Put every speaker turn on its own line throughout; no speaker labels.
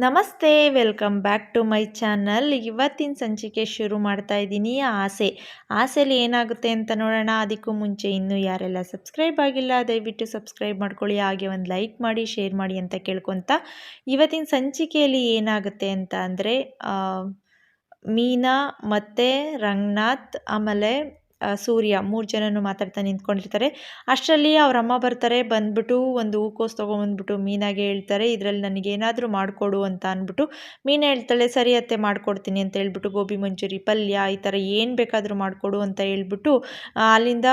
ನಮಸ್ತೆ, welcome back to my channel. ಇವತ್ತಿನ ಸಂಚಿಕೆ ಶುರು ಮಾಡ್ತಾ ಇದ್ದೀನಿ. ಆಸೆಲಿ ಏನಾಗುತ್ತೆ ಅಂತ ನೋಡೋಣ. ಅದಕ್ಕೂ ಮುಂಚೆ ಇನ್ನೂ ಯಾರೆಲ್ಲ ಸಬ್ಸ್ಕ್ರೈಬ್ ಆಗಿಲ್ಲ ದಯವಿಟ್ಟು ಸಬ್ಸ್ಕ್ರೈಬ್ ಮಾಡ್ಕೊಳ್ಳಿ, ಹಾಗೆ ಒಂದು ಲೈಕ್ ಮಾಡಿ ಶೇರ್ ಮಾಡಿ ಅಂತ ಕೇಳ್ಕೊತ ಇವತ್ತಿನ ಸಂಚಿಕೆಯಲ್ಲಿ ಏನಾಗುತ್ತೆ ಅಂತ ಅಂದರೆ ಮೀನಾ ಮತ್ತು ರಂಗನಾಥ್ ಆಮೇಲೆ ಸೂರ್ಯ 3 ಜನನು ಮಾತಾಡ್ತಾ ನಿಂತ್ಕೊಂಡಿರ್ತಾರೆ. ಅಷ್ಟರಲ್ಲಿ ಅವ್ರ ಅಮ್ಮ ಬರ್ತಾರೆ. ಬಂದ್ಬಿಟ್ಟು ಒಂದು ಹೂಕೋಸು ತೊಗೊಂಬಂದ್ಬಿಟ್ಟು ಮೀನಾಗೆ ಹೇಳ್ತಾರೆ, ಇದರಲ್ಲಿ ನನಗೇನಾದರೂ ಮಾಡಿಕೊಡು ಅಂತ ಅಂದ್ಬಿಟ್ಟು ಮೀನಾ ಹೇಳ್ತಾಳೆ, ಸರಿ ಅತ್ತೆ ಮಾಡಿಕೊಡ್ತೀನಿ ಅಂತ ಹೇಳ್ಬಿಟ್ಟು ಗೋಬಿ ಮಂಚೂರಿ, ಪಲ್ಯ ಈ ಥರ ಏನು ಬೇಕಾದರೂ ಮಾಡಿಕೊಡು ಅಂತ ಹೇಳ್ಬಿಟ್ಟು ಅಲ್ಲಿಂದ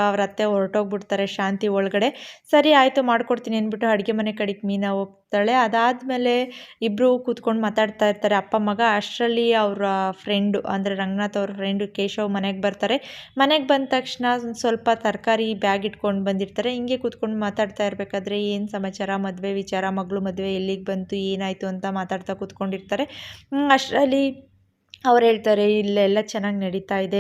ಅವ್ರ ಅತ್ತೆ ಹೊರಟೋಗ್ಬಿಡ್ತಾರೆ. ಶಾಂತಿ ಒಳಗಡೆ ಸರಿ ಆಯಿತು ಮಾಡಿಕೊಡ್ತೀನಿ ಅಂದ್ಬಿಟ್ಟು ಅಡುಗೆ ಮನೆ ಕಡೆಗೆ ಮೀನಾ ಹೋಗ್ತಾಳೆ. ಅದಾದಮೇಲೆ ಇಬ್ಬರು ಕೂತ್ಕೊಂಡು ಮಾತಾಡ್ತಾ ಇರ್ತಾರೆ ಅಪ್ಪ ಮಗ. ಅಷ್ಟರಲ್ಲಿ ಅವರ ಫ್ರೆಂಡು ಅಂದರೆ ರಂಗನಾಥ್ ಅವ್ರ ಫ್ರೆಂಡು ಕೇಶವ್ ಮನೆಗೆ ಬರ್ತಾರೆ. ಮನೆಗೆ ಬಂದ ತಕ್ಷಣ ಸ್ವಲ್ಪ ತರಕಾರಿ ಬ್ಯಾಗ್ ಇಟ್ಕೊಂಡು ಬಂದಿರ್ತಾರೆ. ಹಿಂಗೆ ಕೂತ್ಕೊಂಡು ಮಾತಾಡ್ತಾ ಇರಬೇಕಾದ್ರೆ ಏನು ಸಮಾಚಾರ, ಮದುವೆ ವಿಚಾರ, ಮಗಳು ಮದುವೆ ಎಲ್ಲಿಗೆ ಬಂತು, ಏನಾಯಿತು ಅಂತ ಮಾತಾಡ್ತಾ ಕೂತ್ಕೊಂಡಿರ್ತಾರೆ. ಅಷ್ಟರಲ್ಲಿ ಅವ್ರು ಹೇಳ್ತಾರೆ, ಇಲ್ಲೆಲ್ಲ ಚೆನ್ನಾಗಿ ನಡೀತಾ ಇದೆ,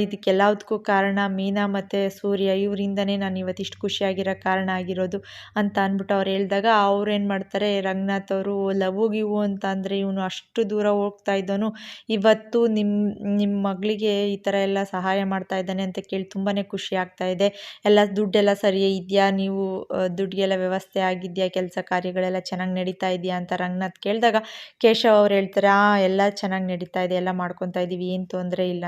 ಇದಕ್ಕೆಲ್ಲದಕ್ಕೂ ಕಾರಣ ಮೀನಾ ಮತ್ತು ಸೂರ್ಯ, ಇವರಿಂದನೇ ನಾನು ಇವತ್ತಿಷ್ಟು ಖುಷಿಯಾಗಿರೋ ಕಾರಣ ಆಗಿರೋದು ಅಂತ ಅಂದ್ಬಿಟ್ಟು ಅವ್ರು ಹೇಳಿದಾಗ ಅವ್ರೇನು ಮಾಡ್ತಾರೆ, ರಂಗನಾಥ್ ಅವರು ಲವ್ ಗಿವು ಅಂತ ಅಂದರೆ ಇವನು ಅಷ್ಟು ದೂರ ಹೋಗ್ತಾ ಇದ್ದವನು ಇವತ್ತು ನಿಮ್ಮ ಮಗಳಿಗೆ ಈ ಥರ ಎಲ್ಲ ಸಹಾಯ ಮಾಡ್ತಾ ಇದ್ದಾನೆ ಅಂತ ಕೇಳಿ ತುಂಬಾ ಖುಷಿ ಆಗ್ತಾ ಇದೆ. ಎಲ್ಲ ದುಡ್ಡೆಲ್ಲ ಸರಿ ಇದೆಯಾ, ನೀವು ದುಡ್ಡಿಗೆಲ್ಲ ವ್ಯವಸ್ಥೆ ಆಗಿದೆಯಾ, ಕೆಲಸ ಕಾರ್ಯಗಳೆಲ್ಲ ಚೆನ್ನಾಗಿ ನಡೀತಾ ಇದೆಯಾ ಅಂತ ರಂಗನಾಥ್ ಕೇಳಿದಾಗ ಕೇಶವ್ ಅವ್ರು ಹೇಳ್ತಾರೆ, ಎಲ್ಲ ಚೆನ್ನಾಗಿ ನಡೀತಾ ಇದೆ, ಎಲ್ಲ ಮಾಡ್ಕೊತಾ ಇದ್ದೀವಿ, ಏನು ತೊಂದರೆ ಇಲ್ಲ.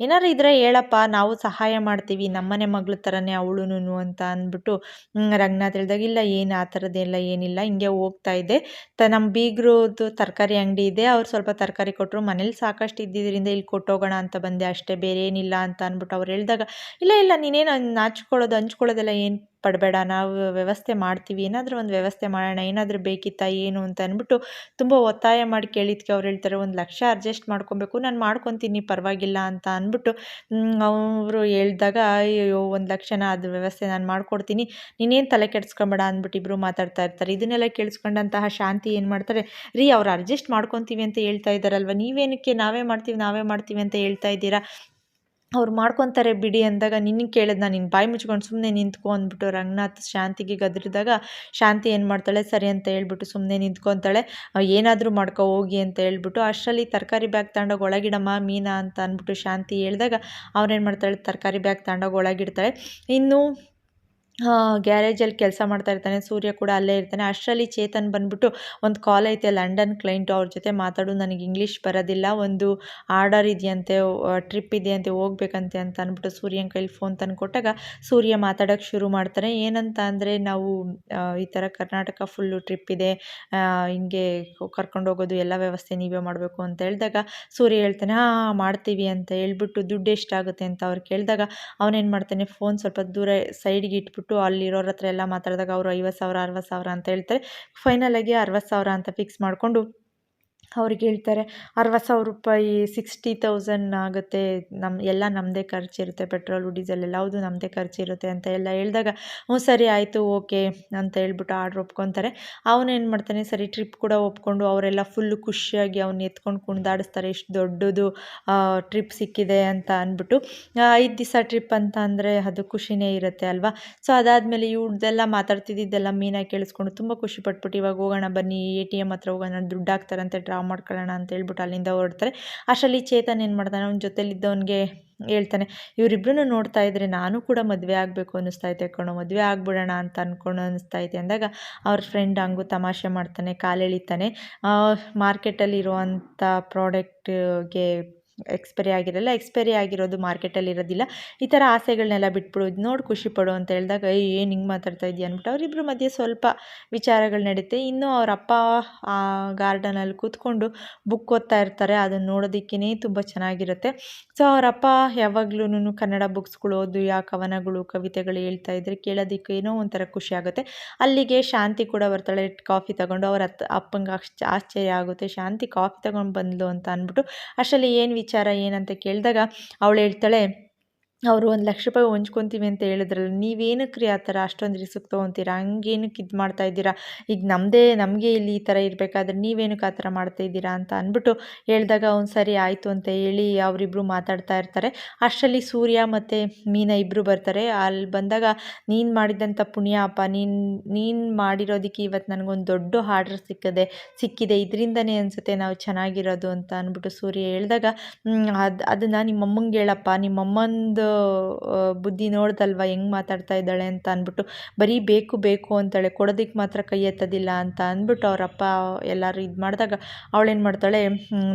ಏನಾರು ಇದ್ದರೆ ಹೇಳಪ್ಪ, ನಾವು ಸಹಾಯ ಮಾಡ್ತೀವಿ, ನಮ್ಮನೆ ಮಗಳ ಥರನೇ ಅವಳುನು ಅಂತ ಅಂದ್ಬಿಟ್ಟು ರಂಗನಾಥ್ ಹೇಳಿದಾಗ, ಇಲ್ಲ ಏನು ಆ ಥರದ್ದೆಲ್ಲ ಏನಿಲ್ಲ, ಹಿಂಗೆ ಹೋಗ್ತಾ ಇದೆ, ನಮ್ಮ ಬೀಗ್ರದ್ದು ತರಕಾರಿ ಅಂಗಡಿ ಇದೆ, ಅವ್ರು ಸ್ವಲ್ಪ ತರಕಾರಿ ಕೊಟ್ಟರು, ಮನೇಲಿ ಸಾಕಷ್ಟು ಇದ್ದಿದ್ದರಿಂದ ಇಲ್ಲಿ ಕೊಟ್ಟೋಗೋಣ ಅಂತ ಬಂದೆ ಅಷ್ಟೇ, ಬೇರೆ ಏನಿಲ್ಲ ಅಂತ ಅಂದ್ಬಿಟ್ಟು ಅವ್ರು ಹೇಳಿದಾಗ, ಇಲ್ಲ ನೀನೇನು ಹಂಚ್ಕೊಳ್ಳೋದೆಲ್ಲ ಏನು ಪಡಬೇಡ, ನಾವು ವ್ಯವಸ್ಥೆ ಮಾಡ್ತೀವಿ, ಏನಾದರೂ ಒಂದು ವ್ಯವಸ್ಥೆ ಮಾಡೋಣ, ಏನಾದರೂ ಬೇಕಿತ್ತಾ ಏನು ಅಂತ ಅಂದ್ಬಿಟ್ಟು ತುಂಬ ಒತ್ತಾಯ ಮಾಡಿ ಕೇಳಿದ್ಕೆ ಅವ್ರು ಹೇಳ್ತಾರೆ, 1,00,000 ಅಡ್ಜಸ್ಟ್ ಮಾಡ್ಕೊಬೇಕು, ನಾನು ಮಾಡ್ಕೊತೀನಿ ಪರವಾಗಿಲ್ಲ ಅಂತ ಅಂದ್ಬಿಟ್ಟು ಅವರು ಹೇಳಿದಾಗ, ಅಯ್ಯೋ 1,00,000 ಅದು ವ್ಯವಸ್ಥೆ ನಾನು ಮಾಡ್ಕೊಡ್ತೀನಿ, ನೀನೇನು ತಲೆ ಕೆಡಿಸ್ಕೊಬೇಡ ಅಂದ್ಬಿಟ್ಟು ಇಬ್ಬರು ಮಾತಾಡ್ತಾ ಇರ್ತಾರೆ. ಇದನ್ನೆಲ್ಲ ಕೇಳಿಸ್ಕೊಂಡಂತಹ ಶಾಂತಿ ಏನು ಮಾಡ್ತಾರೆ, ಅವ್ರು ಅಡ್ಜಸ್ಟ್ ಮಾಡ್ಕೊತೀವಿ ಅಂತ ಹೇಳ್ತಾ ಇದ್ದಾರಲ್ವ, ನೀವೇನಕ್ಕೆ ನಾವೇ ಮಾಡ್ತೀವಿ ಅಂತ ಹೇಳ್ತಾ ಇದ್ದೀರಾ, ಅವ್ರು ಮಾಡ್ಕೊತಾರೆ ಬಿಡಿ ಅಂದಾಗ, ನಿನಗೆ ಕೇಳಿದ್ನ, ನೀನು ಬಾಯಿ ಮುಚ್ಕೊಂಡು ಸುಮ್ಮನೆ ನಿಂತ್ಕೊ ಅಂದ್ಬಿಟ್ಟು ರಂಗನಾಥ್ ಶಾಂತಿಗೆ ಗದರಿದಾಗ ಶಾಂತಿ ಏನು ಮಾಡ್ತಾಳೆ, ಸರಿ ಅಂತ ಹೇಳ್ಬಿಟ್ಟು ಸುಮ್ಮನೆ ನಿಂತ್ಕೊತಾಳೆ. ಏನಾದರೂ ಮಾಡ್ಕೊ ಹೋಗಿ ಅಂತ ಹೇಳ್ಬಿಟ್ಟು ಅಷ್ಟರಲ್ಲಿ ತರಕಾರಿ ಬ್ಯಾಗ್ ತಗೊಂಡೋಗಿ ಒಳಗಿಡಮ್ಮ ಮೀನಾ ಅಂತ ಅಂದ್ಬಿಟ್ಟು ಶಾಂತಿ ಹೇಳಿದಾಗ ಅವ್ರೇನು ಮಾಡ್ತಾಳೆ, ತರಕಾರಿ ಬ್ಯಾಗ್ ತಗೊಂಡೋಗಿ ಒಳಗಿಡ್ತಾಳೆ. ಇನ್ನು ಗ್ಯಾರೇಜಲ್ಲಿ ಕೆಲಸ ಮಾಡ್ತಾ ಇರ್ತಾನೆ, ಸೂರ್ಯ ಕೂಡ ಅಲ್ಲೇ ಇರ್ತಾನೆ. ಅಷ್ಟರಲ್ಲಿ ಚೇತನ್ ಬಂದ್ಬಿಟ್ಟು, ಒಂದು ಕಾಲ್ ಐತೆ ಲಂಡನ್ ಕ್ಲೈಂಟು, ಅವ್ರ ಜೊತೆ ಮಾತಾಡು, ನನಗೆ ಇಂಗ್ಲೀಷ್ ಬರೋದಿಲ್ಲ, ಒಂದು ಆರ್ಡರ್ ಇದೆಯಂತೆ, ಟ್ರಿಪ್ ಇದೆಯಂತೆ, ಹೋಗ್ಬೇಕಂತೆ ಅಂತ ಅಂದ್ಬಿಟ್ಟು ಸೂರ್ಯನ ಕೈಲಿ ಫೋನ್ ತಂದು ಕೊಟ್ಟಾಗ ಸೂರ್ಯ ಮಾತಾಡೋಕ್ಕೆ ಶುರು ಮಾಡ್ತಾರೆ. ಏನಂತ ಅಂದರೆ, ನಾವು ಈ ಥರ ಕರ್ನಾಟಕ ಫುಲ್ಲು ಟ್ರಿಪ್ ಇದೆ, ಹಿಂಗೆ ಕರ್ಕೊಂಡು ಹೋಗೋದು ಎಲ್ಲ ವ್ಯವಸ್ಥೆ ನೀವೇ ಮಾಡಬೇಕು ಅಂತ ಹೇಳಿದಾಗ ಸೂರ್ಯ ಹೇಳ್ತಾನೆ, ಹಾಂ ಮಾಡ್ತೀವಿ ಅಂತ ಹೇಳ್ಬಿಟ್ಟು ದುಡ್ಡು ಎಷ್ಟಾಗುತ್ತೆ ಅಂತ ಅವ್ರು ಕೇಳಿದಾಗ ಅವನೇನು ಮಾಡ್ತಾನೆ, ಫೋನ್ ಸ್ವಲ್ಪ ದೂರ ಸೈಡ್ಗೆ ಇಟ್ಬಿಟ್ಟು ಅಲ್ಲಿರೋರ ಹತ್ರ ಎಲ್ಲ ಮಾತಾಡಿದಾಗ ಅವರು 50,000 60,000 ಅಂತ ಹೇಳ್ತಾರೆ. ಫೈನಲಾಗಿ 60,000 ಅಂತ ಫಿಕ್ಸ್ ಮಾಡಿಕೊಂಡು ಅವ್ರಿಗೆ ಹೇಳ್ತಾರೆ, 60,000 ರೂಪಾಯಿ 60,000 ಆಗುತ್ತೆ, ಎಲ್ಲ ನಮ್ಮದೇ ಖರ್ಚಿರುತ್ತೆ, ಪೆಟ್ರೋಲು ಡೀಸೆಲ್ ಎಲ್ಲವುದು ನಮ್ಮದೇ ಖರ್ಚಿರುತ್ತೆ ಅಂತ ಎಲ್ಲ ಹೇಳಿದಾಗ, ಹ್ಞೂ ಸರಿ ಆಯಿತು ಓಕೆ ಅಂತ ಹೇಳ್ಬಿಟ್ಟು ಆರ್ಡ್ರ್ ಒಪ್ಕೊತಾರೆ. ಅವನೇನು ಮಾಡ್ತಾನೆ, ಸರಿ ಟ್ರಿಪ್ ಕೂಡ ಒಪ್ಕೊಂಡು ಅವರೆಲ್ಲ ಫುಲ್ಲು ಖುಷಿಯಾಗಿ ಅವ್ನ ಎತ್ಕೊಂಡು ಕುಣಿದಾಡಿಸ್ತಾರೆ, ಇಷ್ಟು ದೊಡ್ಡದು ಟ್ರಿಪ್ ಸಿಕ್ಕಿದೆ ಅಂತ ಅಂದ್ಬಿಟ್ಟು. 5 ದಿವಸ ಟ್ರಿಪ್ ಅಂತ ಅಂದರೆ ಅದು ಖುಷಿನೇ ಇರುತ್ತೆ ಅಲ್ವಾ. ಸೊ ಅದಾದಮೇಲೆ ಇವ್ರದ್ದೆಲ್ಲ ಮಾತಾಡ್ತಿದ್ದೆಲ್ಲ ಮೀನಾ ಕೇಳಿಸ್ಕೊಂಡು ತುಂಬ ಖುಷಿ ಪಟ್ಬಿಟ್ಟು, ಇವಾಗ ಹೋಗೋಣ ಬನ್ನಿ ATM ಹತ್ರ ಹೋಗೋಣ, ದುಡ್ಡು ಹಾಕ್ತಾರಂತೆ, ಡ್ರಾ ಮಾಡ್ಕೊಳ್ಳೋಣ ಅಂತ ಹೇಳ್ಬಿಟ್ಟು ಅಲ್ಲಿಂದ ಹೊರಡ್ತಾರೆ. ಅಷ್ಟರಲ್ಲಿ ಚೇತನ್ ಏನು ಮಾಡ್ತಾನೆ, ಅವ್ನ ಜೊತೆಲಿದ್ದವನಿಗೆ ಹೇಳ್ತಾನೆ, ಇವರಿಬ್ಬರನ್ನು ನೋಡ್ತಾ ಇದ್ರೆ ನಾನು ಕೂಡ ಮದುವೆ ಆಗಬೇಕು ಅನ್ನಿಸ್ತೈತೆ ಕಣೋ, ಮದುವೆ ಆಗ್ಬಿಡೋಣ ಅಂತ ಅಂದ್ಕೊಂಡು ಅನ್ನಿಸ್ತೈತೆ ಅಂದಾಗ ಅವ್ರ ಫ್ರೆಂಡ್ ಹಂಗೂ ತಮಾಷೆ ಮಾಡ್ತಾನೆ, ಕಾಲೆಳಿತಾನೆ, ಮಾರ್ಕೆಟಲ್ಲಿ ಇರುವಂಥ ಪ್ರಾಡಕ್ಟ್ಗೆ ಎಕ್ಸ್ಪೈರಿ ಆಗಿರೋದು ಮಾರ್ಕೆಟಲ್ಲಿ ಇರೋದಿಲ್ಲ, ಈ ಥರ ಆಸೆಗಳನ್ನೆಲ್ಲ ಬಿಟ್ಬಿಡು, ನೋಡಿ ಖುಷಿ ಪಡು ಅಂತ ಹೇಳಿದಾಗ, ಏನು ಹಿಂಗೆ ಮಾತಾಡ್ತಾ ಇದೆಯಾ ಅಂದ್ಬಿಟ್ಟು ಅವರಿಬ್ಬರ ಮಧ್ಯೆ ಸ್ವಲ್ಪ ವಿಚಾರಗಳು ನಡೀತೆ. ಇನ್ನೂ ಅವ್ರ ಅಪ್ಪ ಆ ಗಾರ್ಡನಲ್ಲಿ ಕೂತ್ಕೊಂಡು ಬುಕ್ ಓದ್ತಾ ಇರ್ತಾರೆ, ಅದನ್ನು ನೋಡೋದಕ್ಕೇ ತುಂಬ ಚೆನ್ನಾಗಿರುತ್ತೆ. ಸೊ ಅವರಪ್ಪ ಯಾವಾಗ್ಲೂ ಕನ್ನಡ ಬುಕ್ಸ್ಗಳು ಓದು, ಕವನಗಳು ಕವಿತೆಗಳು ಹೇಳ್ತಾ ಇದ್ರೆ ಕೇಳೋದಕ್ಕೆ ಏನೋ ಒಂಥರ ಖುಷಿ ಆಗುತ್ತೆ. ಅಲ್ಲಿಗೆ ಶಾಂತಿ ಕೂಡ ಬರ್ತಾಳೆ ಕಾಫಿ ತಗೊಂಡು. ಅವ್ರ ಅಪ್ಪಂಗೆ ಆಶ್ಚರ್ಯ ಆಗುತ್ತೆ, ಶಾಂತಿ ಕಾಫಿ ತಗೊಂಡು ಬಂದ್ಲು ಅಂತ ಅಂದ್ಬಿಟ್ಟು. ಅಷ್ಟರಲ್ಲಿ ಏನು ವಿಚಾರ ಏನಂತ ಕೇಳಿದಾಗ ಅವಳು ಹೇಳ್ತಾಳೆ, ಅವರು ₹1,00,000 ಹೊಂಚ್ಕೊತೀವಿ ಅಂತ ಹೇಳಿದ್ರಲ್ಲ, ನೀವೇನಕ್ಕೆ ರೀ ಆ ಥರ ಅಷ್ಟೊಂದು ರಿಸ್ಕ್ ತೊಗೊತೀರಾ? ಹಂಗೇನಕ್ಕೆ ಇದು ಮಾಡ್ತಾ ಇದ್ದೀರಾ? ಈಗ ನಮಗೆ ಇಲ್ಲಿ ಈ ಥರ ಇರಬೇಕಾದ್ರೆ ನೀವೇನಕ್ಕೆ ಆ ಥರ ಮಾಡ್ತಾ ಇದ್ದೀರಾ ಅಂತ ಅಂದ್ಬಿಟ್ಟು ಹೇಳಿದಾಗ ಅವ್ನು ಸರಿ ಆಯಿತು ಅಂತ ಹೇಳಿ ಅವರಿಬ್ಬರು ಮಾತಾಡ್ತಾ ಇರ್ತಾರೆ. ಅಷ್ಟರಲ್ಲಿ ಸೂರ್ಯ ಮತ್ತು ಮೀನಾ ಇಬ್ಬರು ಬರ್ತಾರೆ. ಅಲ್ಲಿ ಬಂದಾಗ ನೀನು ಮಾಡಿದಂಥ ಪುಣ್ಯ ಅಪ್ಪ, ನೀನು ಮಾಡಿರೋದಕ್ಕೆ ಇವತ್ತು ನನಗೊಂದು ದೊಡ್ಡ ಆರ್ಡರ್ ಸಿಕ್ಕಿದೆ, ಇದರಿಂದನೇ ಅನಿಸುತ್ತೆ ನಾವು ಚೆನ್ನಾಗಿರೋದು ಅಂತ ಅಂದ್ಬಿಟ್ಟು ಸೂರ್ಯ ಹೇಳಿದಾಗ, ಅದನ್ನು ನಿಮ್ಮಮ್ಮಂಗೆ ಹೇಳಪ್ಪ, ನಿಮ್ಮಮ್ಮಂದು ಬುದ್ಧಿ ನೋಡ್ದಲ್ವ ಹೆಂಗೆ ಮಾತಾಡ್ತಾ ಇದ್ದಾಳೆ ಅಂತ ಅಂದ್ಬಿಟ್ಟು, ಬರೀ ಬೇಕು ಬೇಕು ಅಂತಾಳೆ, ಕೊಡೋದಕ್ಕೆ ಮಾತ್ರ ಕೈ ಎತ್ತೋದಿಲ್ಲ ಅಂತ ಅಂದ್ಬಿಟ್ಟು ಅವರಪ್ಪ ಎಲ್ಲರೂ ಇದು ಮಾಡಿದಾಗ ಅವಳೇನು ಮಾಡ್ತಾಳೆ,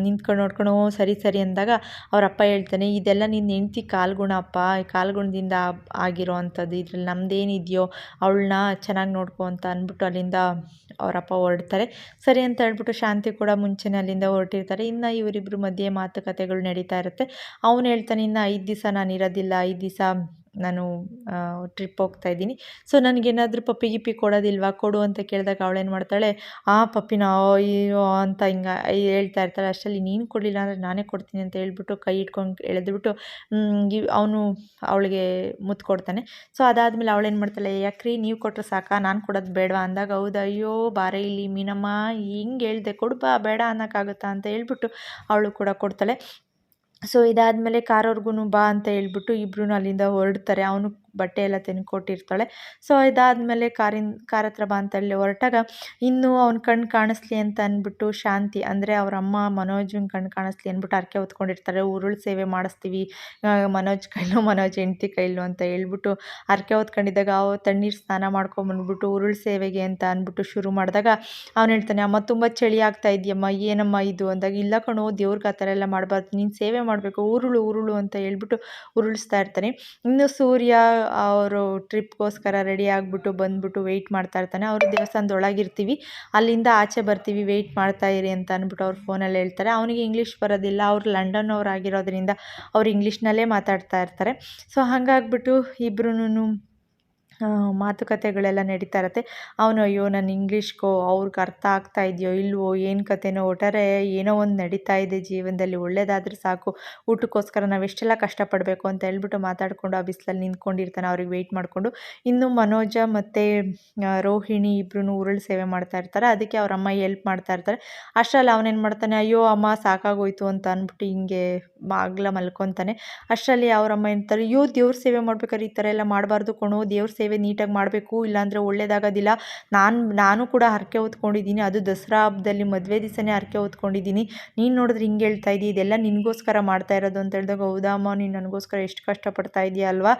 ನಿಂತ್ಕೊಂಡು ನೋಡ್ಕೊಂಡು ಸರಿ ಸರಿ ಅಂದಾಗ ಅವರಪ್ಪ ಹೇಳ್ತಾನೆ, ಇದೆಲ್ಲ ನಿನ್ನ ಹೆಂಡ್ತಿ ಕಾಲ್ಗುಣ ಅಪ್ಪ, ಕಾಲ್ಗುಣದಿಂದ ಆಗಿರೋ ಅಂಥದ್ದು, ಇದ್ರಲ್ಲಿ ನಮ್ಮದೇನಿದೆಯೋ ಅವಳನ್ನ ಚೆನ್ನಾಗಿ ನೋಡ್ಕೊ ಅಂತ ಅಂದ್ಬಿಟ್ಟು ಅಲ್ಲಿಂದ ಅವರಪ್ಪ ಹೊರಡ್ತಾರೆ. ಸರಿ ಅಂತ ಹೇಳ್ಬಿಟ್ಟು ಶಾಂತಿ ಕೂಡ ಮುಂಚೆನೇ ಅಲ್ಲಿಂದ ಹೊರಟಿರ್ತಾರೆ. ಇನ್ನು ಇವರಿಬ್ಬರು ಮಧ್ಯೆ ಮಾತುಕತೆಗಳು ನಡೀತಾ ಇರುತ್ತೆ. ಅವನು ಹೇಳ್ತಾನೆ, ಇನ್ನು 5 ದಿವಸ ನಾನು ಇರೋದಿಲ್ಲ, 5 ದಿವಸ ನಾನು ಟ್ರಿಪ್ ಹೋಗ್ತಾ ಇದ್ದೀನಿ, ಸೊ ನನಗೇನಾದರೂ ಪಪ್ಪಿ ಗಿಪ್ಪಿ ಕೊಡೋದಿಲ್ವಾ, ಕೊಡು ಅಂತ ಕೇಳಿದಾಗ ಅವಳೇನು ಮಾಡ್ತಾಳೆ, ಆ ಪಪ್ಪಿನ ಅಯ್ಯೋ ಅಂತ ಹಿಂಗೆ ಹೇಳ್ತಾ ಇರ್ತಾಳೆ. ಅಷ್ಟರಲ್ಲಿ ನೀನು ಕೊಡಲಿಲ್ಲ ಅಂದರೆ ನಾನೇ ಕೊಡ್ತೀನಿ ಅಂತ ಹೇಳ್ಬಿಟ್ಟು ಕೈ ಇಟ್ಕೊಂಡು ಎಳೆದ್ಬಿಟ್ಟು ಅವನು ಅವಳಿಗೆ ಮುತ್ತು ಕೊಡ್ತಾನೆ. ಸೊ ಅದಾದಮೇಲೆ ಅವಳೇನು ಮಾಡ್ತಾಳೆ, ಯಾಕ್ರಿ ನೀವು ಕೊಟ್ಟರೆ ಸಾಕಾ, ನಾನು ಕೊಡೋದು ಬೇಡವಾ ಅಂದಾಗ, ಹೌದು ಅಯ್ಯೋ ಬಾರೆ ಇಲ್ಲಿ ಮೀನಮ್ಮ, ಹಿಂಗೆ ಹೇಳ್ದೆ, ಕೊಡ್ಬಾ, ಬೇಡ ಅನ್ನೋಕ್ಕಾಗುತ್ತಾ ಅಂತ ಹೇಳ್ಬಿಟ್ಟು ಅವಳು ಕೂಡ ಕೊಡ್ತಾಳೆ. ಸೊ ಇದಾದಮೇಲೆ ಕಾರವ್ರಿಗೂ ಬಾ ಅಂತ ಹೇಳ್ಬಿಟ್ಟು ಇಬ್ಬರೂ ಅಲ್ಲಿಂದ ಹೊರಡ್ತಾರೆ. ಅವನು ಬಟ್ಟೆ ಎಲ್ಲ ತಂದುಕೊಟ್ಟಿರ್ತಾಳೆ. ಸೊ ಇದಾದಮೇಲೆ ಕಾರ್ ಹತ್ರ ಬಾ ಅಂತ ಹೇಳಿ ಹೊರಟಾಗ, ಇನ್ನೂ ಅವ್ನ ಕಣ್ಣು ಕಾಣಿಸ್ಲಿ ಅಂತ ಅಂದ್ಬಿಟ್ಟು ಶಾಂತಿ ಅಂದರೆ ಅವ್ರ ಅಮ್ಮ ಮನೋಜನ ಕಣ್ಣು ಕಾಣಿಸ್ಲಿ ಅಂದ್ಬಿಟ್ಟು ಹರಕೆ ಹೊತ್ಕೊಂಡಿರ್ತಾರೆ. ಉರುಳು ಸೇವೆ ಮಾಡಿಸ್ತೀವಿ ಮನೋಜ್ ಹೆಂಡತಿ ಕೈಲೂ ಅಂತ ಹೇಳ್ಬಿಟ್ಟು ಹರಕೆ ಹೊತ್ಕೊಂಡಿದ್ದಾಗ ತಣ್ಣೀರು ಸ್ನಾನ ಮಾಡ್ಕೊಂಬಂದ್ಬಿಟ್ಟು ಉರುಳು ಸೇವೆಗೆ ಅಂತ ಅಂದ್ಬಿಟ್ಟು ಶುರು ಮಾಡಿದಾಗ ಅವ್ನು ಹೇಳ್ತಾನೆ, ಅಮ್ಮ ತುಂಬ ಚಳಿ ಆಗ್ತಾ ಇದೆಯಮ್ಮ, ಏನಮ್ಮ ಇದು ಅಂದಾಗ, ಇಲ್ಲ ಕಣೋ ದೇವ್ರಿಗೆ ಆ ಥರ ಎಲ್ಲ ಮಾಡಬಾರ್ದು, ನೀನು ಸೇವೆ ಮಾಡಬೇಕು, ಉರುಳು ಅಂತ ಹೇಳ್ಬಿಟ್ಟು ಉರುಳಿಸ್ತಾ ಇರ್ತಾನೆ. ಇನ್ನು ಸೂರ್ಯ ಅವರು ಟ್ರಿಪ್ಗೋಸ್ಕರ ರೆಡಿ ಆಗಿಬಿಟ್ಟು ಬಂದ್ಬಿಟ್ಟು ವೆಯ್ಟ್ ಮಾಡ್ತಾ ಇರ್ತಾನೆ. ಅವರು ದೇವಸ್ಥಾನದೊಳಗಿರ್ತೀವಿ, ಅಲ್ಲಿಂದ ಆಚೆ ಬರ್ತೀವಿ, ವೆಯ್ಟ್ ಮಾಡ್ತಾ ಇರಿ ಅಂತ ಅಂದ್ಬಿಟ್ಟು ಅವ್ರು ಫೋನಲ್ಲಿ ಹೇಳ್ತಾರೆ. ಅವನಿಗೆ ಇಂಗ್ಲೀಷ್ ಬರೋದಿಲ್ಲ, ಅವ್ರು ಲಂಡನ್ ಅವರಾಗಿರೋದ್ರಿಂದ ಅವ್ರು ಇಂಗ್ಲೀಷ್ನಲ್ಲೇ ಮಾತಾಡ್ತಾ ಇರ್ತಾರೆ. ಸೊ ಹಾಗಾಗ್ಬಿಟ್ಟು ಇಬ್ಬರೂ ಮಾತುಕತೆಗಳೆಲ್ಲ ನಡೀತಾ ಇರುತ್ತೆ. ಅವನು ಅಯ್ಯೋ ನನ್ನ ಇಂಗ್ಲೀಷ್ಗೋ ಅವ್ರಿಗೆ ಅರ್ಥ ಆಗ್ತಾ ಇದೆಯೋ ಇಲ್ವೋ ಏನು ಕತೆನೋ, ಒಟ್ಟಾರೆ ಏನೋ ಒಂದು ನಡೀತಾ ಇದೆ ಜೀವನದಲ್ಲಿ, ಒಳ್ಳೇದಾದರೆ ಸಾಕು, ಊಟಕ್ಕೋಸ್ಕರ ನಾವು ಎಷ್ಟೆಲ್ಲ ಕಷ್ಟಪಡಬೇಕು ಅಂತ ಹೇಳ್ಬಿಟ್ಟು ಮಾತಾಡಿಕೊಂಡು ಆ ಬಿಸಿಲಲ್ಲಿ ನಿಂತ್ಕೊಂಡಿರ್ತಾನೆ ಅವ್ರಿಗೆ ವೆಯ್ಟ್ ಮಾಡಿಕೊಂಡು. ಇನ್ನು ಮನೋಜ ಮತ್ತು ರೋಹಿಣಿ ಇಬ್ಬರೂ ಉರುಳು ಸೇವೆ ಮಾಡ್ತಾ ಇರ್ತಾರೆ. ಅದಕ್ಕೆ ಅವ್ರ ಅಮ್ಮ ಹೆಲ್ಪ್ ಮಾಡ್ತಾ ಇರ್ತಾರೆ. ಅಷ್ಟರಲ್ಲಿ ಅವನೇನು ಮಾಡ್ತಾನೆ, ಅಯ್ಯೋ ಅಮ್ಮ ಸಾಕಾಗೋಯ್ತು ಅಂತ ಅಂದ್ಬಿಟ್ಟು ಹಿಂಗೆ ಬಾಗ್ಲ ಮಲ್ಕೊತಾನೆ. ಅಷ್ಟರಲ್ಲಿ ಅವರಮ್ಮ ಹೇಳ್ತಾರೆ, ಅಯ್ಯೋ ದೇವ್ರ ಸೇವೆ ಮಾಡ್ಬೇಕಾದ್ರೆ ಈ ಥರ ಎಲ್ಲ ಮಾಡಬಾರ್ದು ಕಣೋ, ದೇವ್ರ ಸೇವೆ ನೀಟಾಗಿ ಮಾಡಬೇಕು, ಇಲ್ಲಾಂದರೆ ಒಳ್ಳೇದಾಗೋದಿಲ್ಲ. ನಾನು ಕೂಡ ಹರಕೆ ಹೊತ್ಕೊಂಡಿದ್ದೀನಿ, ಅದು ದಸರಾ ಹಬ್ಬದಲ್ಲಿ ಮದುವೆ ದಿವಸನೇ ಹರಕೆ ಹೊತ್ಕೊಂಡಿದ್ದೀನಿ, ನೀನು ನೋಡಿದ್ರೆ ಹಿಂಗೆ ಹೇಳ್ತಾ ಇದ್ದೀಯ, ಇದೆಲ್ಲ ನಿನಗೋಸ್ಕರ ಮಾಡ್ತಾ ಇರೋದು ಅಂತ ಹೇಳಿದಾಗ, ಹೌದಾ ಅಮ್ಮ, ನೀನು ನನಗೋಸ್ಕರ ಎಷ್ಟು ಕಷ್ಟಪಡ್ತಾ ಇದೆಯಾ ಅಲ್ವಾ,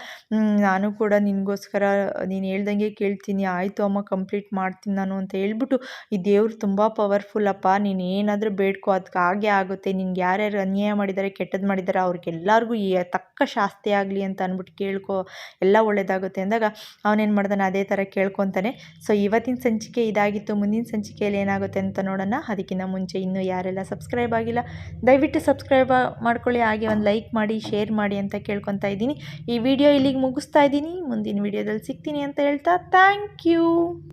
ನಾನು ಕೂಡ ನಿನಗೋಸ್ಕರ ನೀನು ಹೇಳ್ದಂಗೆ ಕೇಳ್ತೀನಿ, ಆಯಿತು ಅಮ್ಮ ಕಂಪ್ಲೀಟ್ ಮಾಡ್ತೀನಿ ನಾನು ಅಂತ ಹೇಳ್ಬಿಟ್ಟು, ಈ ದೇವ್ರು ತುಂಬ ಪವರ್ಫುಲ್ ಅಪ್ಪ, ನೀನು ಏನಾದರೂ ಬೇಡ್ಕೊ ಅದಕ್ಕೆ ಆಗೇ ಆಗುತ್ತೆ, ನಿನ್ಗೆ ಯಾರ್ಯಾರು ಅನ್ಯಾಯ ಮಾಡಿದ್ದಾರೆ ಕೆಟ್ಟದ್ದು ಮಾಡಿದ್ದಾರೆ ಅವ್ರಿಗೆಲ್ಲರಿಗೂ ತಕ್ಕ ಶಾಸ್ತಿ ಆಗಲಿ ಅಂತ ಅಂದ್ಬಿಟ್ಟು ಕೇಳ್ಕೊ, ಎಲ್ಲ ಒಳ್ಳೇದಾಗುತ್ತೆ ಅಂದಾಗ ಅವನೇನು ಮಾಡ್ತಾನೆ ಅದೇ ಥರ ಕೇಳ್ಕೊತಾನೆ. ಸೊ ಇವತ್ತಿನ ಸಂಚಿಕೆ ಇದಾಗಿತ್ತು. ಮುಂದಿನ ಸಂಚಿಕೆಯಲ್ಲಿ ಏನಾಗುತ್ತೆ ಅಂತ ನೋಡೋಣ. ಅದಕ್ಕಿಂತ ಮುಂಚೆ ಇನ್ನೂ ಯಾರೆಲ್ಲ ಸಬ್ಸ್ಕ್ರೈಬ್ ಆಗಿಲ್ಲ ದಯವಿಟ್ಟು ಸಬ್ಸ್ಕ್ರೈಬ್ ಮಾಡ್ಕೊಳ್ಳಿ, ಹಾಗೆ ಒಂದು ಲೈಕ್ ಮಾಡಿ ಶೇರ್ ಮಾಡಿ ಅಂತ ಕೇಳ್ಕೊತಾ ಇದ್ದೀನಿ. ಈ ವಿಡಿಯೋ ಇಲ್ಲಿಗೆ ಮುಗಿಸ್ತಾ ಇದ್ದೀನಿ. ಮುಂದಿನ ವಿಡಿಯೋದಲ್ಲಿ ಸಿಗ್ತೀನಿ ಅಂತ ಹೇಳ್ತಾ ಥ್ಯಾಂಕ್ ಯು.